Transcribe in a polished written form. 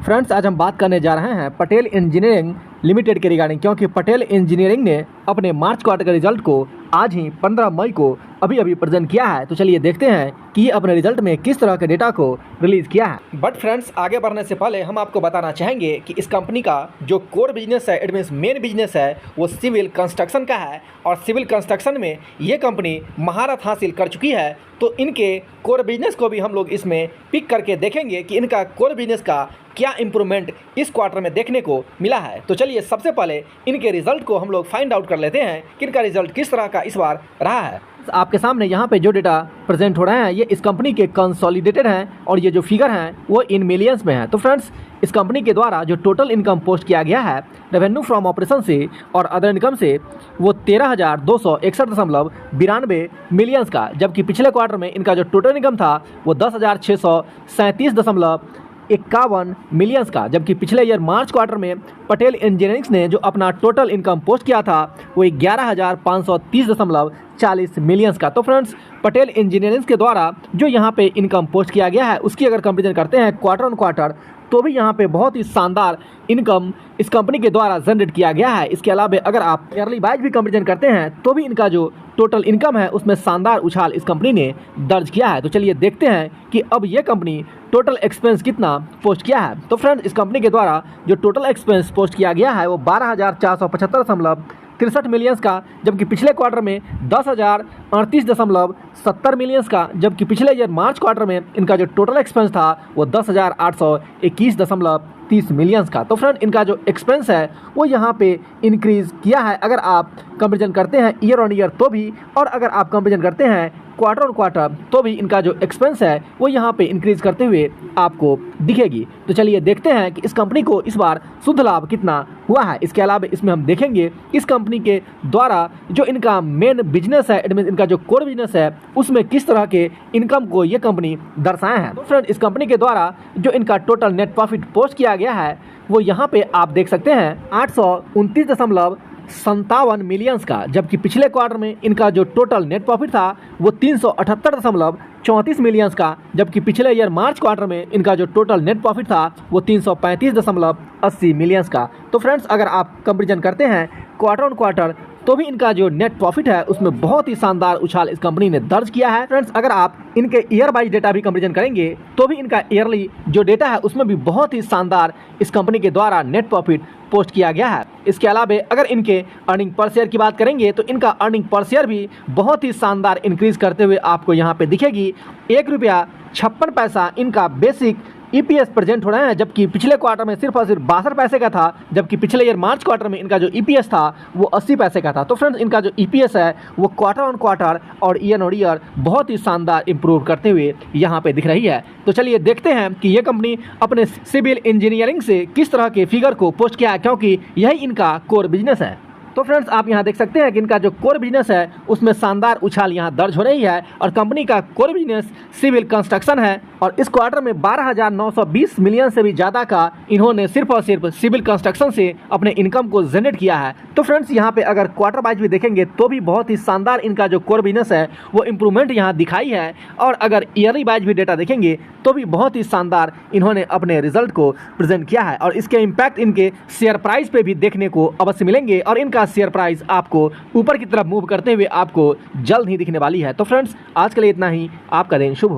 Friends, आज हम बात करने जा रहे हैं पटेल इंजीनियरिंग लिमिटेड के रिगार्डिंग, क्योंकि पटेल इंजीनियरिंग ने अपने मार्च क्वार्टर के रिजल्ट को आज ही 15 मई को अभी प्रेजेंट किया है। तो चलिए देखते हैं कि ये अपने रिजल्ट में किस तरह के डेटा को रिलीज किया है। बट फ्रेंड्स, आगे बढ़ने से पहले हम आपको बताना चाहेंगे कि इस कंपनी का जो कोर बिजनेस है, इट मीन्स मेन बिजनेस है, वो सिविल कंस्ट्रक्शन का है। और सिविल कंस्ट्रक्शन में ये कंपनी महारत हासिल कर चुकी है। तो इनके कोर बिजनेस को भी हम लोग इसमें पिक करके देखेंगे कि इनका कोर बिजनेस का क्या इंप्रूवमेंट इस क्वार्टर में देखने को मिला है। तो चलिए सबसे पहले इनके रिजल्ट को हम लोग फाइंड आउट कर लेते हैं कि इनका रिजल्ट किस तरह का इस बार रहा है। आपके सामने यहाँ पे जो डेटा प्रेजेंट हो रहे हैं ये इस कंपनी के कंसोलिडेटेड हैं और ये जो फिगर हैं वो इन मिलियंस में हैं। तो फ्रेंड्स, इस कंपनी के द्वारा जो टोटल इनकम पोस्ट किया गया है रेवेन्यू फ्रॉम ऑपरेशन से और अदर इनकम से, वो 13,261.92 मिलियंस का, जबकि पिछले क्वार्टर में इनका जो टोटल इनकम था वो 10,637.51 मिलियंस का, जबकि पिछले ईयर मार्च क्वार्टर में पटेल इंजीनियरिंग्स ने जो अपना टोटल इनकम पोस्ट किया था वो 11,530.40 मिलियंस का। तो फ्रेंड्स, पटेल इंजीनियरिंग्स के द्वारा जो यहाँ पे इनकम पोस्ट किया गया है उसकी अगर कंपेरिजन करते हैं क्वार्टर ऑन क्वार्टर, तो भी यहाँ पे बहुत ही शानदार इनकम इस कंपनी के द्वारा जनरेट किया गया है। इसके अलावा अगर आप ईयरली वाइज भी कंपेरिजन करते हैं तो भी इनका जो टोटल इनकम है उसमें शानदार उछाल इस कंपनी ने दर्ज किया है। तो चलिए देखते हैं कि अब ये कंपनी टोटल एक्सपेंस कितना पोस्ट किया है। तो फ्रेंड्स, इस कंपनी के द्वारा जो टोटल एक्सपेंस पोस्ट किया गया है वो 12,475.63 मिलियंस का, जबकि पिछले क्वार्टर में 10,038.70 मिलियंस का, जबकि पिछले ईयर मार्च क्वार्टर में इनका जो टोटल एक्सपेंस था वो 10,821.30 मिलियंस का। तो फ्रेंड, इनका जो एक्सपेंस है वो यहाँ पे इंक्रीज किया है अगर आप कंपेरिजन करते हैं ईयर ऑन ईयर तो भी, और अगर आप कंपेरिजन करते हैं क्वार्टर ऑन क्वार्टर तो भी इनका जो एक्सपेंस है वो यहाँ पे इंक्रीज करते हुए आपको दिखेगी। तो चलिए देखते हैं कि इस कंपनी को इस बार शुद्ध लाभ कितना हुआ है। इसके अलावा इसमें हम देखेंगे इस कंपनी के द्वारा जो इनका मेन बिजनेस है, इनका जो कोर बिजनेस है, उसमें किस तरह के इनकम को ये कंपनी दर्शाए हैं। तो फ्रेंड, इस कंपनी के द्वारा जो इनका टोटल नेट प्रॉफिट पोस्ट किया गया है वो यहाँ पे आप देख सकते हैं 829.57 मिलियंस का, जबकि पिछले क्वार्टर में इनका जो टोटल नेट प्रॉफिट था वो 378.34 मिलियंस का, जबकि पिछले ईयर मार्च क्वार्टर में इनका जो टोटल नेट प्रॉफिट था वो 335.80 मिलियंस का। तो फ्रेंड्स, अगर आप कंपेरिजन करते हैं क्वार्टर ऑन क्वार्टर तो भी इनका जो नेट प्रॉफिट है उसमें बहुत ही शानदार उछाल इस कंपनी ने दर्ज किया है। फ्रेंड्स, अगर आप इनके ईयर वाइज डेटा भी कंपेरिजन करेंगे तो भी इनका ईयरली जो डेटा है उसमें भी बहुत ही शानदार इस कंपनी के द्वारा नेट प्रॉफिट पोस्ट किया गया है। इसके अलावा अगर इनके अर्निंग पर शेयर की बात करेंगे तो इनका अर्निंग पर शेयर भी बहुत ही शानदार इंक्रीज करते हुए आपको यहाँ पे दिखेगी। ₹1.56 इनका बेसिक ईपीएस प्रेजेंट हो रहे हैं, जबकि पिछले क्वार्टर में सिर्फ और सिर्फ 62 पैसे का था, जबकि पिछले ईयर मार्च क्वार्टर में इनका जो ईपीएस था वो 80 पैसे का था। तो फ्रेंड्स, इनका जो ईपीएस है वो क्वार्टर ऑन क्वार्टर और ईयर ऑन ईयर बहुत ही शानदार इंप्रूव करते हुए यहाँ पे दिख रही है। तो चलिए देखते हैं कि ये कंपनी अपने सिविल इंजीनियरिंग से किस तरह के फिगर को पोस्ट किया है, क्योंकि यही इनका कोर बिजनेस है। तो फ्रेंड्स, आप यहाँ देख सकते हैं कि इनका जो कोर बिजनेस है उसमें शानदार उछाल यहाँ दर्ज हो रही है और कंपनी का कोर बिजनेस सिविल कंस्ट्रक्शन है। और इस क्वार्टर में 12,920 मिलियन से भी ज़्यादा का इन्होंने सिर्फ और सिर्फ सिविल कंस्ट्रक्शन से अपने इनकम को जनरेट किया है। तो फ्रेंड्स, यहाँ पे अगर क्वार्टर वाइज भी देखेंगे तो भी बहुत ही शानदार इनका जो कोर बिजनेस है वो इम्प्रूवमेंट यहाँ दिखाई है। और अगर ईयरली वाइज भी डेटा देखेंगे तो भी बहुत ही शानदार इन्होंने अपने रिजल्ट को प्रेजेंट किया है और इसके इम्पैक्ट इनके शेयर प्राइस पे भी देखने को अवश्य मिलेंगे और इनका शेयर प्राइस आपको ऊपर की तरफ मूव करते हुए आपको जल्द ही दिखने वाली है। तो फ्रेंड्स, आज के लिए इतना ही। आपका दिन शुभ हो।